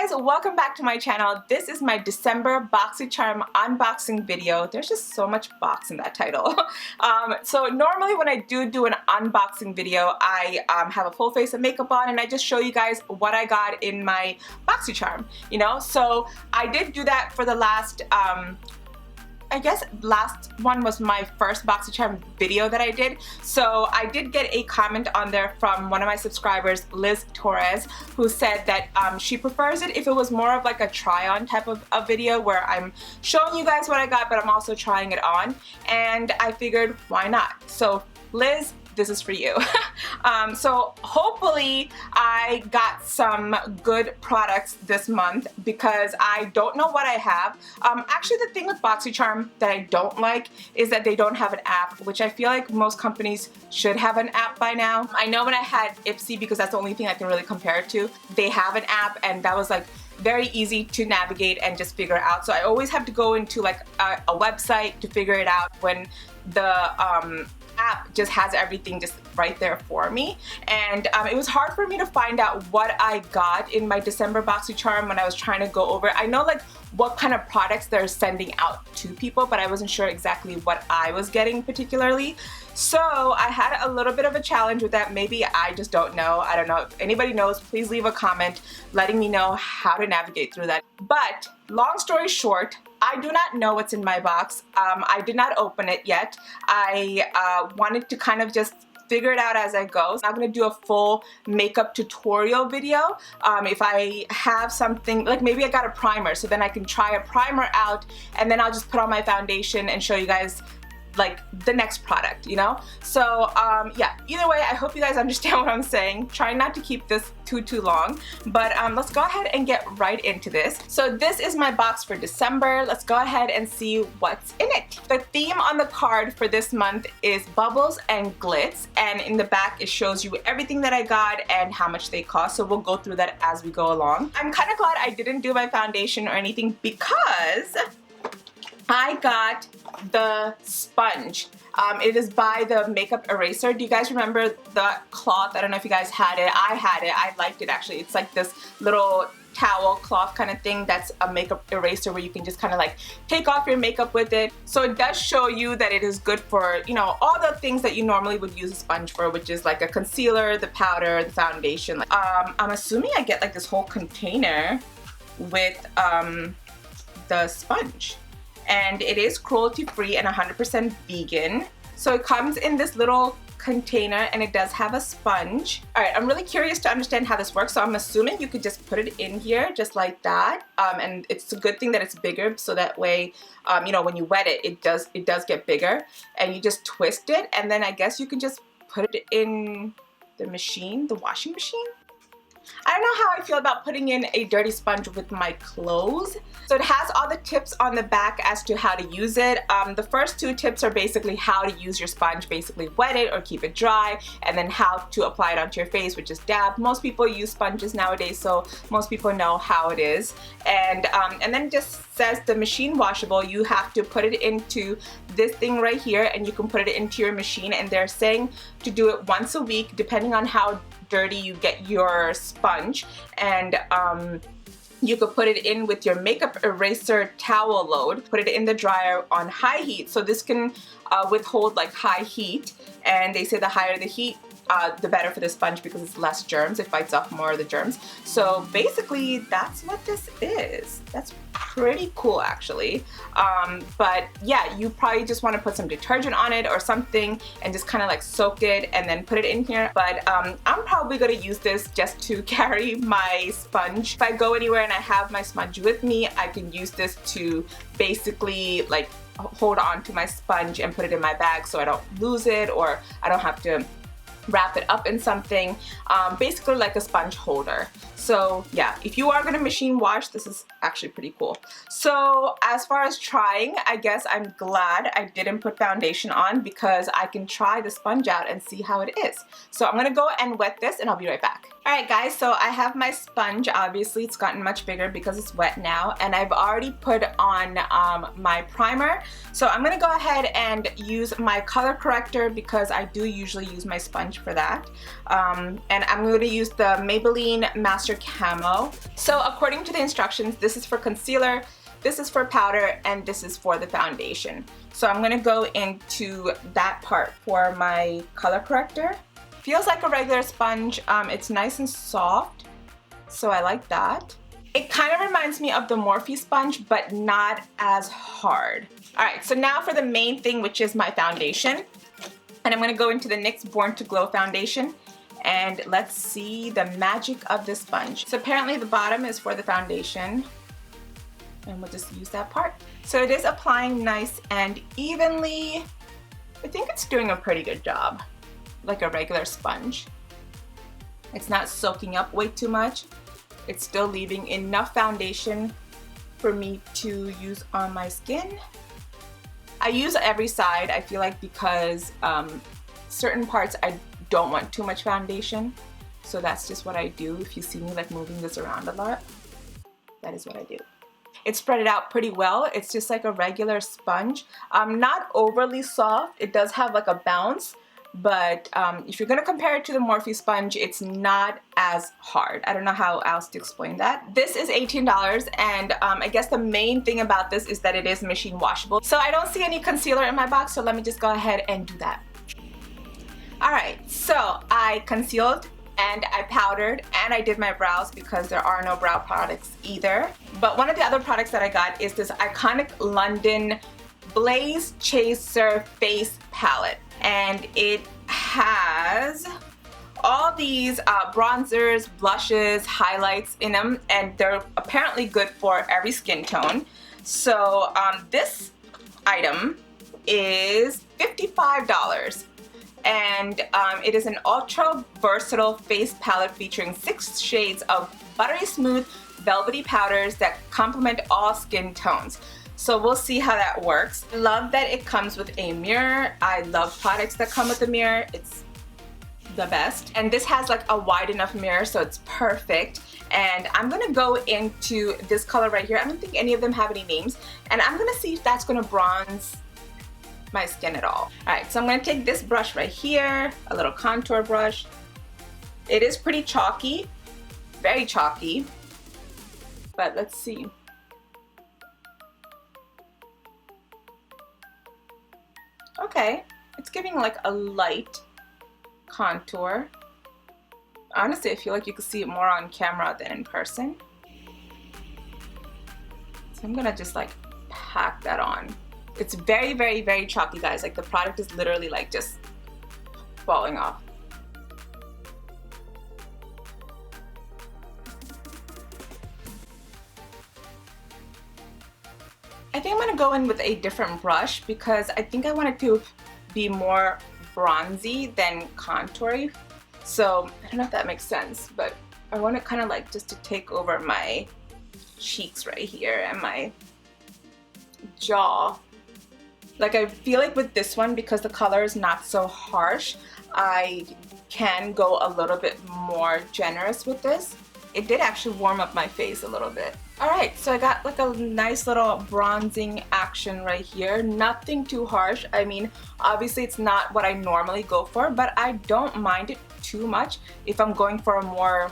guys, welcome back to my channel. This is my December Boxycharm unboxing video. There's just so much box in that title. So normally when I do an unboxing video, I have a full face of makeup on and I just show you guys what I got in my Boxycharm, you know? So I did do that for the last I guess last one was my first Boxycharm video that I did. So I did get a comment on there from one of my subscribers, Liz Torres, who said that she prefers it if it was more of like a try-on type of a video where I'm showing you guys what I got, but I'm also trying it on. And I figured, why not? So Liz, this is for you. So hopefully I got some good products this month because I don't know what I have. Actually, the thing with Boxycharm that I don't like is that they don't have an app, which I feel like most companies should have an app by now. I know when I had Ipsy, because that's the only thing I can really compare it to, they have an app and that was like very easy to navigate and just figure out. So I always have to go into like a website to figure it out when the app just has everything just right there for me. And it was hard for me to find out what I got in my December Boxycharm when I was trying to go over it. I know like what kind of products they're sending out to people, but I wasn't sure exactly what I was getting particularly. So I had a little bit of a challenge with that. Maybe I just don't know. I don't know. If anybody knows, please leave a comment letting me know how to navigate through that. But long story short, I do not know what's in my box. I did not open it yet. I wanted to kind of just figure it out as I go. So I'm gonna do a full makeup tutorial video. If I have something, like maybe I got a primer, so then I can try a primer out and then I'll just put on my foundation and show you guys like the next product, you know? So yeah, either way, I hope you guys understand what I'm saying. Try not to keep this too long, but let's go ahead and get right into this. So this is my box for December. Let's go ahead and see what's in it. The theme on the card for this month is bubbles and glitz, and in the back it shows you everything that I got and how much they cost, so we'll go through that as we go along. I'm kind of glad I didn't do my foundation or anything because I got the sponge. It is by the makeup eraser. Do you guys remember the cloth? I don't know if you guys had it. I had it. I liked it actually. It's like this little towel cloth kind of thing that's a makeup eraser where you can just kind of like take off your makeup with it. So it does show you that it is good for, you know, all the things that you normally would use a sponge for, which is like a concealer, the powder, the foundation. I'm assuming I get like this whole container with the sponge. And it is cruelty free and 100% vegan. So it comes in this little container and it does have a sponge. Alright, I'm really curious to understand how this works, so I'm assuming you could just put it in here just like that. And it's a good thing that it's bigger, so that way you know, when you wet it, it does get bigger, and you just twist it and then I guess you can just put it in the machine, the washing machine. I don't know how I feel about putting in a dirty sponge with my clothes. So it has all the tips on the back as to how to use it. The first two tips are basically how to use your sponge, basically wet it or keep it dry, and then how to apply it onto your face, which is dab. Most people use sponges nowadays, so most people know how it is. And then it just says the machine washable. You have to put it into this thing right here and you can put it into your machine, and they're saying to do it once a week depending on how dirty you get your sponge. And you could put it in with your makeup eraser towel load, put it in the dryer on high heat, so this can withhold like high heat, and they say the higher the heat the better for the sponge because it's less germs, it fights off more of the germs. So basically that's what this is. That's pretty cool actually. But yeah, you probably just want to put some detergent on it or something and just kind of like soak it and then put it in here. But I'm probably going to use this just to carry my sponge. If I go anywhere and I have my sponge with me, I can use this to basically like hold on to my sponge and put it in my bag so I don't lose it, or I don't have to wrap it up in something, basically like a sponge holder. So yeah, if you are going to machine wash, this is actually pretty cool. So as far as trying, I guess I'm glad I didn't put foundation on because I can try the sponge out and see how it is. So I'm going to go and wet this and I'll be right back. Alright guys, so I have my sponge. Obviously it's gotten much bigger because it's wet now, and I've already put on my primer. So I'm going to go ahead and use my color corrector because I do usually use my sponge for that. And I'm going to use the Maybelline Master Camo. So according to the instructions, this is for concealer, this is for powder, and this is for the foundation. So I'm going to go into that part for my color corrector. Feels like a regular sponge. It's nice and soft, so I like that. It kind of reminds me of the Morphe sponge, but not as hard. Alright, so now for the main thing, which is my foundation. And I'm going to go into the NYX Born to Glow foundation, and let's see the magic of this sponge. So apparently the bottom is for the foundation, and we'll just use that part. So it is applying nice and evenly. I think it's doing a pretty good job. Like a regular sponge. It's not soaking up way too much. It's still leaving enough foundation for me to use on my skin. I use every side, I feel like, because certain parts I don't want too much foundation. So that's just what I do. If you see me like moving this around a lot, that is what I do. It spread it out pretty well. It's just like a regular sponge. Not overly soft. It does have like a bounce. But if you're going to compare it to the Morphe sponge, it's not as hard. I don't know how else to explain that. This is $18, and I guess the main thing about this is that it is machine washable. So I don't see any concealer in my box, so let me just go ahead and do that. Alright, so I concealed and I powdered and I did my brows because there are no brow products either. But one of the other products that I got is this iconic London Blaze Chaser Face Palette. And it has all these bronzers, blushes, highlights in them, and they're apparently good for every skin tone. So this item is $55, and it is an ultra versatile face palette featuring 6 shades of buttery smooth velvety powders that complement all skin tones. So we'll see how that works. I love that it comes with a mirror. I love products that come with a mirror. It's the best. And this has like a wide enough mirror, so it's perfect. And I'm gonna go into this color right here. I don't think any of them have any names. And I'm gonna see if that's gonna bronze my skin at all. Alright, so I'm gonna take this brush right here, a little contour brush. It is pretty chalky, very chalky. But let's see. Okay, it's giving like a light contour. Honestly, I feel like you can see it more on camera than in person. So I'm gonna just like pack that on. It's very, very, very chalky, guys. Like the product is literally like just falling off. I think I'm gonna go in with a different brush because I think I want it to be more bronzy than contoury. So I don't know if that makes sense, but I want it kind of like just to take over my cheeks right here and my jaw. Like I feel like with this one, because the color is not so harsh, I can go a little bit more generous with this. It did actually warm up my face a little bit. Alright, so I got like a nice little bronzing action right here. Nothing too harsh. I mean, obviously it's not what I normally go for, but I don't mind it too much if I'm going for a more,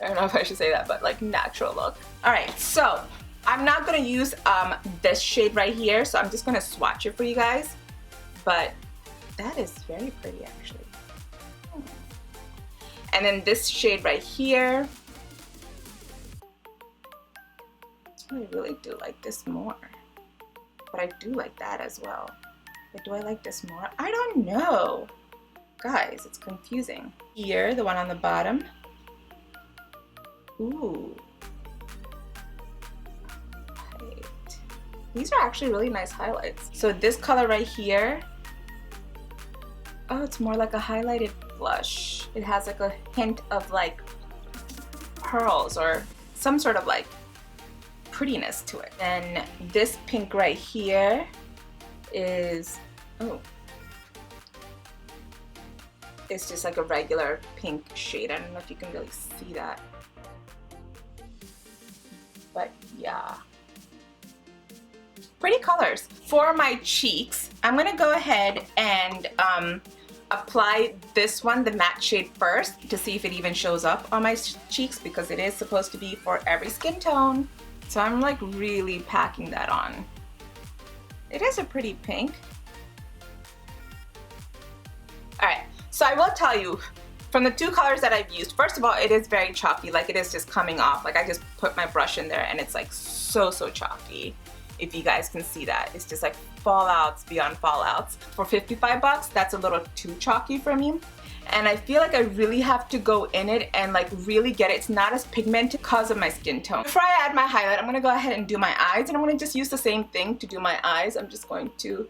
I don't know if I should say that, but like natural look. Alright, so I'm not going to use this shade right here, so I'm just going to swatch it for you guys. But that is very pretty actually. And then this shade right here. I really do like this more. But I do like that as well. But do I like this more? I don't know. Guys, it's confusing. Here, the one on the bottom. Ooh. Right. These are actually really nice highlights. So this color right here. Oh, it's more like a highlighted blush. It has like a hint of like pearls or some sort of like prettiness to it. And this pink right here is, oh, it's just like a regular pink shade. I don't know if you can really see that. But yeah. Pretty colors. For my cheeks, I'm gonna go ahead and apply this one, the matte shade, first to see if it even shows up on my cheeks, because it is supposed to be for every skin tone. So I'm like really packing that on. It is a pretty pink. Alright, so I will tell you, from the two colors that I've used, first of all, it is very chalky, like it is just coming off. Like I just put my brush in there and it's like so chalky. If you guys can see that, it's just like fallouts beyond fallouts. For 55 bucks, that's a little too chalky for me. And I feel like I really have to go in it and like really get it. It's not as pigmented because of my skin tone. Before I add my highlight, I'm gonna go ahead and do my eyes, and I'm gonna just use the same thing to do my eyes. I'm just going to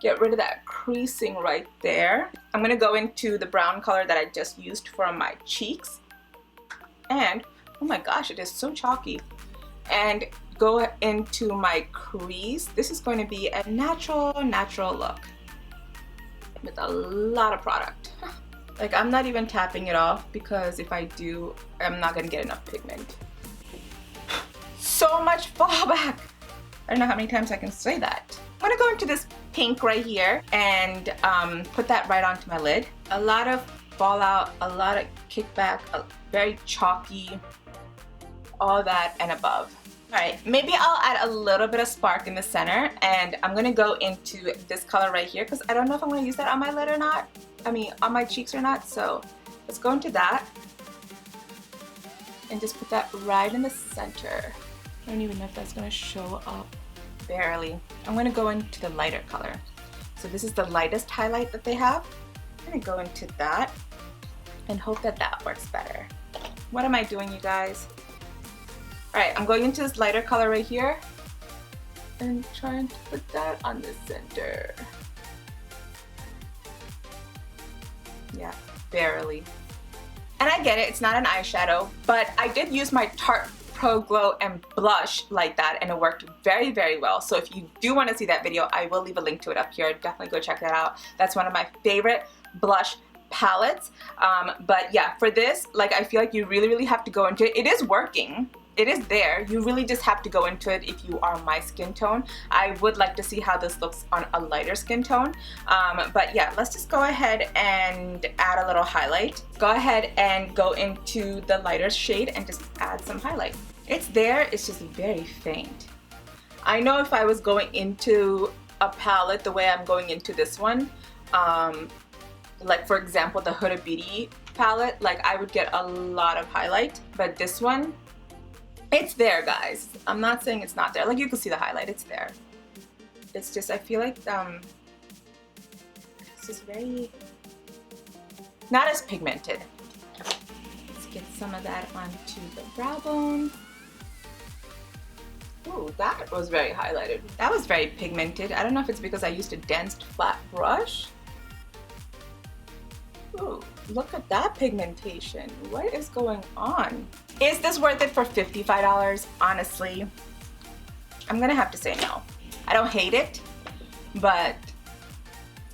get rid of that creasing right there. I'm gonna go into the brown color that I just used for my cheeks. And, oh my gosh, it is so chalky. And go into my crease. This is going to be a natural look with a lot of product. Like I'm not even tapping it off, because if I do, I'm not gonna get enough pigment. So much fallback. I don't know how many times I can say that. I'm gonna go into this pink right here and put that right onto my lid. A lot of fallout, a lot of kickback, very chalky, all that and above. Alright, maybe I'll add a little bit of spark in the center, and I'm gonna go into this color right here, because I don't know if I'm gonna use that on my lid or not. I mean, on my cheeks or not, so let's go into that and just put that right in the center. I don't even know if that's gonna show up. Barely. I'm gonna go into the lighter color. So this is the lightest highlight that they have. I'm gonna go into that and hope that that works better. What am I doing, you guys? Alright, I'm going into this lighter color right here and trying to put that on the center. Yeah, barely. And I get it, it's not an eyeshadow, but I did use my Tarte Pro Glow and blush like that, and it worked very well. So if you do want to see that video, I will leave a link to it up here. Definitely go check that out. That's one of my favorite blush palettes. But yeah, for this, like I feel like you really have to go into it. It is working. It is there. You really just have to go into it if you are my skin tone. I would like to see how this looks on a lighter skin tone. But yeah, let's just go ahead and add a little highlight. Go ahead and go into the lighter shade and just add some highlight. It's there, it's just very faint. I know if I was going into a palette the way I'm going into this one, like for example the Huda Beauty palette, like I would get a lot of highlight, but this one, it's there, guys. I'm not saying it's not there. Like you can see the highlight, it's there. It's just, I feel like it's just very, not as pigmented. Let's get some of that onto the brow bone. Ooh, that was very highlighted. That was very pigmented. I don't know if it's because I used a dense flat brush. Ooh, look at that pigmentation. What is going on? Is this worth it for $55? Honestly, I'm gonna have to say no. I don't hate it, but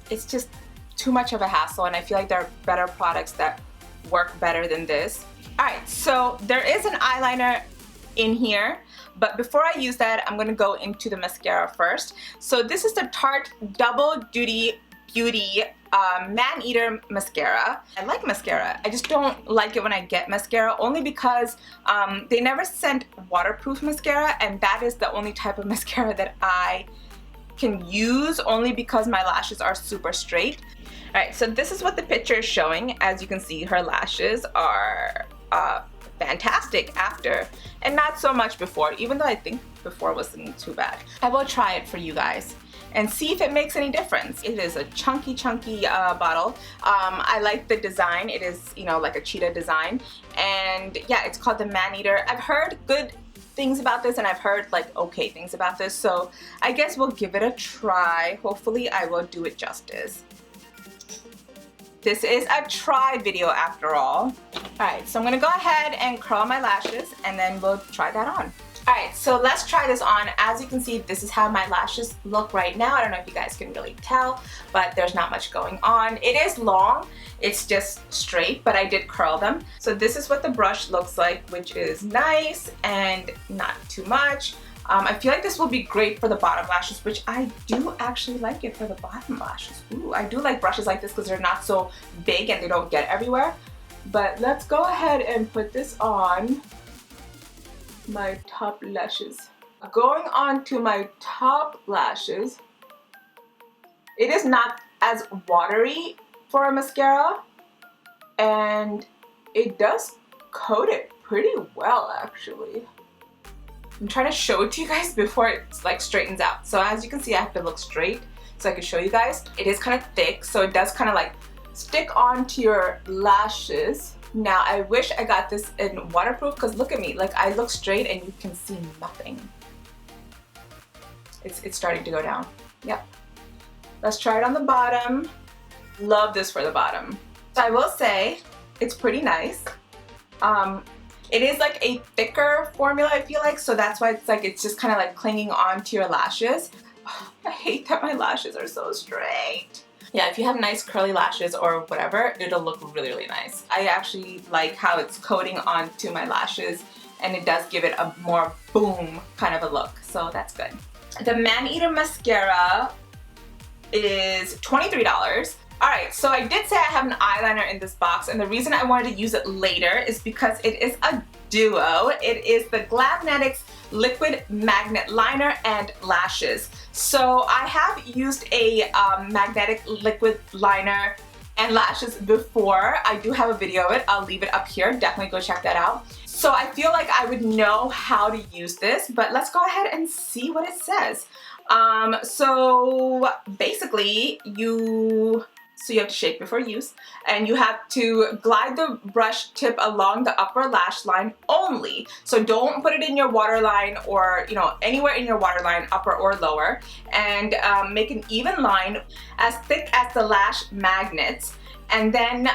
it's just too much of a hassle, and I feel like there are better products that work better than this. Alright, so there is an eyeliner in here, but before I use that, I'm gonna go into the mascara first. So this is the Tarte Double Duty Beauty Man-Eater Mascara. I like mascara. I just don't like it when I get mascara, only because they never sent waterproof mascara, and that is the only type of mascara that I can use, only because my lashes are super straight. Alright, so this is what the picture is showing. As you can see, her lashes are fantastic after, and not so much before, even though I think before wasn't too bad. I will try it for you guys and see if it makes any difference. It is a chunky bottle. I like the design. It is, you know, like a cheetah design, and yeah, it's called the Man-Eater. I've heard good things about this, and I've heard like okay things about this, so I guess we'll give it a try. Hopefully I will do it justice. This is a try video after all. Alright, so I'm gonna go ahead and curl my lashes, and then we'll try that on. Alright, so let's try this on. As you can see, this is how my lashes look right now. I don't know if you guys can really tell, but there's not much going on. It is long, it's just straight, but I did curl them. So this is what the brush looks like, which is nice and not too much. I feel like this will be great for the bottom lashes, which I do actually like it for the bottom lashes. Ooh, I do like brushes like this because they're not so big and they don't get everywhere. But let's go ahead and put this on my top lashes. Going on to my top lashes, it is not as watery for a mascara, and it does coat it pretty well actually. I'm trying to show it to you guys before it like straightens out. So as you can see, I have to look straight so I can show you guys. It is kind of thick, so it does kind of like stick onto your lashes. Now I wish I got this in waterproof because look at me, like I look straight and you can see nothing. It's starting to go down. Yep. Let's try it on the bottom. Love this for the bottom. So I will say it's pretty nice. It is like a thicker formula, I feel like, so that's why it's just kind of like clinging onto your lashes. I hate that my lashes are so straight. Yeah, if you have nice curly lashes or whatever, it'll look really, really nice. I actually like how it's coating onto my lashes, and it does give it a more boom kind of a look, so that's good. The Man-Eater mascara is $23. Alright, so I did say I have an eyeliner in this box, and the reason I wanted to use it later is because it is a duo. It is the Glamnetics Liquid Magnet Liner and Lashes. So I have used a magnetic liquid liner and lashes before. I do have a video of it. I'll leave it up here. Definitely go check that out. So I feel like I would know how to use this, but let's go ahead and see what it says. So basically you have to shake before use, and you have to glide the brush tip along the upper lash line only. So don't put it in your waterline or, you know, anywhere in your waterline, upper or lower, and make an even line as thick as the lash magnets. And then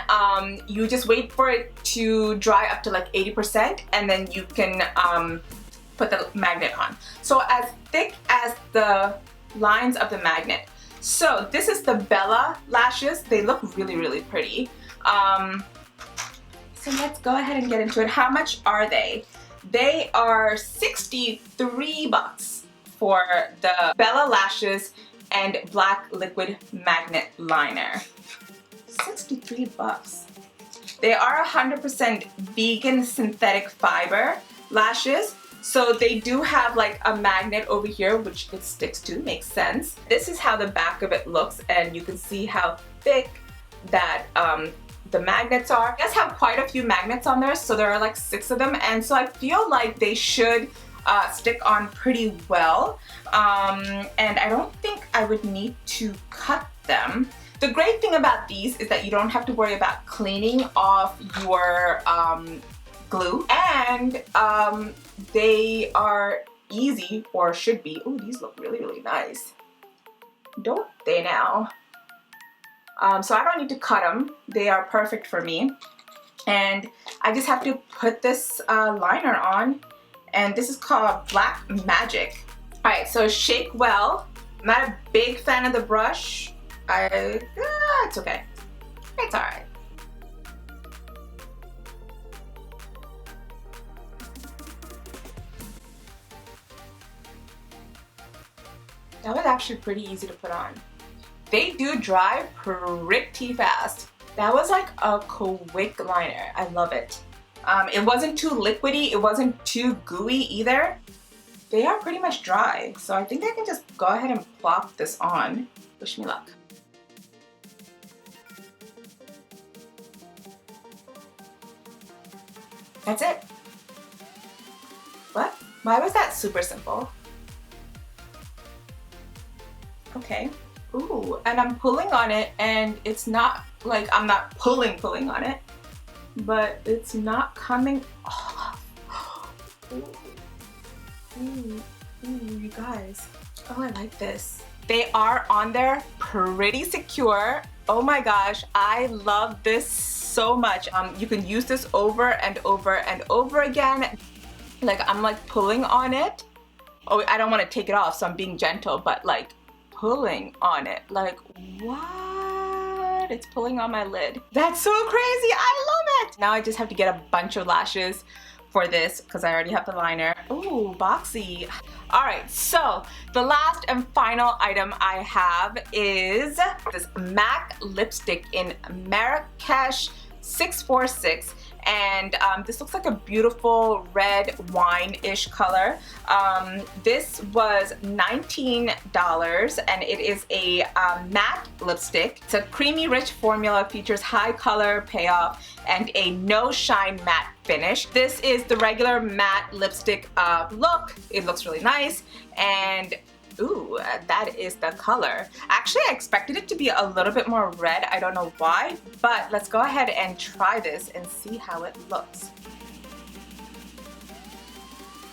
you just wait for it to dry up to like 80%, and then you can put the magnet on. So as thick as the lines of the magnet. So this is the Bella lashes. They look really, really pretty. So let's go ahead and get into it. How much are they? They are 63 bucks for the Bella lashes and black liquid magnet liner. 63 bucks. They are 100% vegan synthetic fiber lashes. So they do have like a magnet over here, which it sticks to, makes sense. This is how the back of it looks, and you can see how thick that the magnets are. It does have quite a few magnets on there, so there are like 6 of them, and so I feel like they should stick on pretty well. And I don't think I would need to cut them. The great thing about these is that you don't have to worry about cleaning off your glue, and they are easy, or should be. Oh, these look really, really nice, don't they now? So I don't need to cut them. They are perfect for me, and I just have to put this liner on, and this is called Black Magic. Alright, so shake well. I'm not a big fan of the brush. It's okay. It's alright. That was actually pretty easy to put on. They do dry pretty fast. That was like a quick liner. I love it. It wasn't too liquidy, it wasn't too gooey either. They are pretty much dry, so I think I can just go ahead and plop this on. Wish me luck. That's it. What? Why was that super simple? Okay. Ooh, and I'm pulling on it, and it's not like I'm not pulling on it, but it's not coming off. Ooh, you guys. Oh, I like this. They are on there pretty secure. Oh my gosh, I love this so much. You can use this over and over and over again. Like I'm like pulling on it. Oh, I don't want to take it off, so I'm being gentle, but like pulling on it. Like what? It's pulling on my lid. That's so crazy. I love it. Now I just have to get a bunch of lashes for this because I already have the liner. Ooh, boxy. All right, so the last and final item I have is this MAC lipstick in Marrakesh 646. And this looks like a beautiful red wine-ish color. This was $19 and it is a matte lipstick. It's a creamy rich formula, features high color payoff and a no shine matte finish. This is the regular matte lipstick look. It looks really nice, and ooh, that is the color. Actually, I expected it to be a little bit more red. I don't know why, but let's go ahead and try this and see how it looks.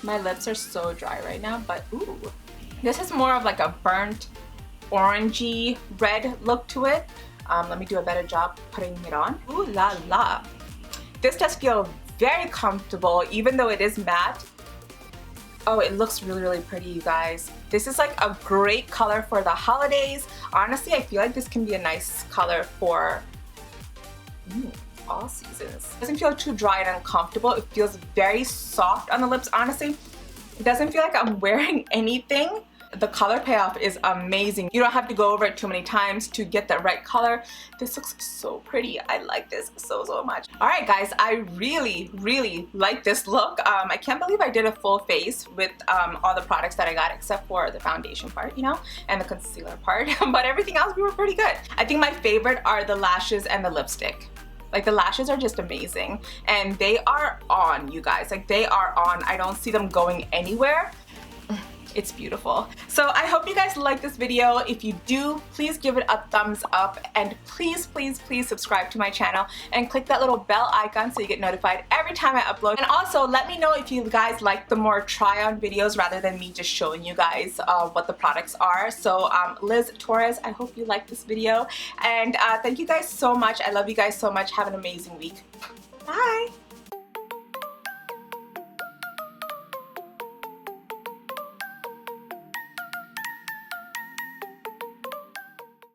My lips are so dry right now, but ooh. This is more of like a burnt orangey red look to it. Let me do a better job putting it on. Ooh la la. This does feel very comfortable, even though it is matte. Oh, it looks really, really pretty, you guys. This is like a great color for the holidays. Honestly, I feel like this can be a nice color for all seasons. It doesn't feel too dry and uncomfortable. It feels very soft on the lips, honestly. It doesn't feel like I'm wearing anything. The color payoff is amazing. You don't have to go over it too many times to get the right color. This looks so pretty. I like this so, so much. All right, guys, I really, really like this look. I can't believe I did a full face with all the products that I got except for the foundation part, you know, and the concealer part, but everything else we were pretty good. I think my favorite are the lashes and the lipstick. Like the lashes are just amazing and they are on, you guys. Like they are on. I don't see them going anywhere. It's beautiful. So I hope you guys like this video. If you do, please give it a thumbs up and please, please, please subscribe to my channel and click that little bell icon so you get notified every time I upload. And also let me know if you guys like the more try-on videos rather than me just showing you guys what the products are. So Liz Torres, I hope you like this video and thank you guys so much. I love you guys so much. Have an amazing week. Bye.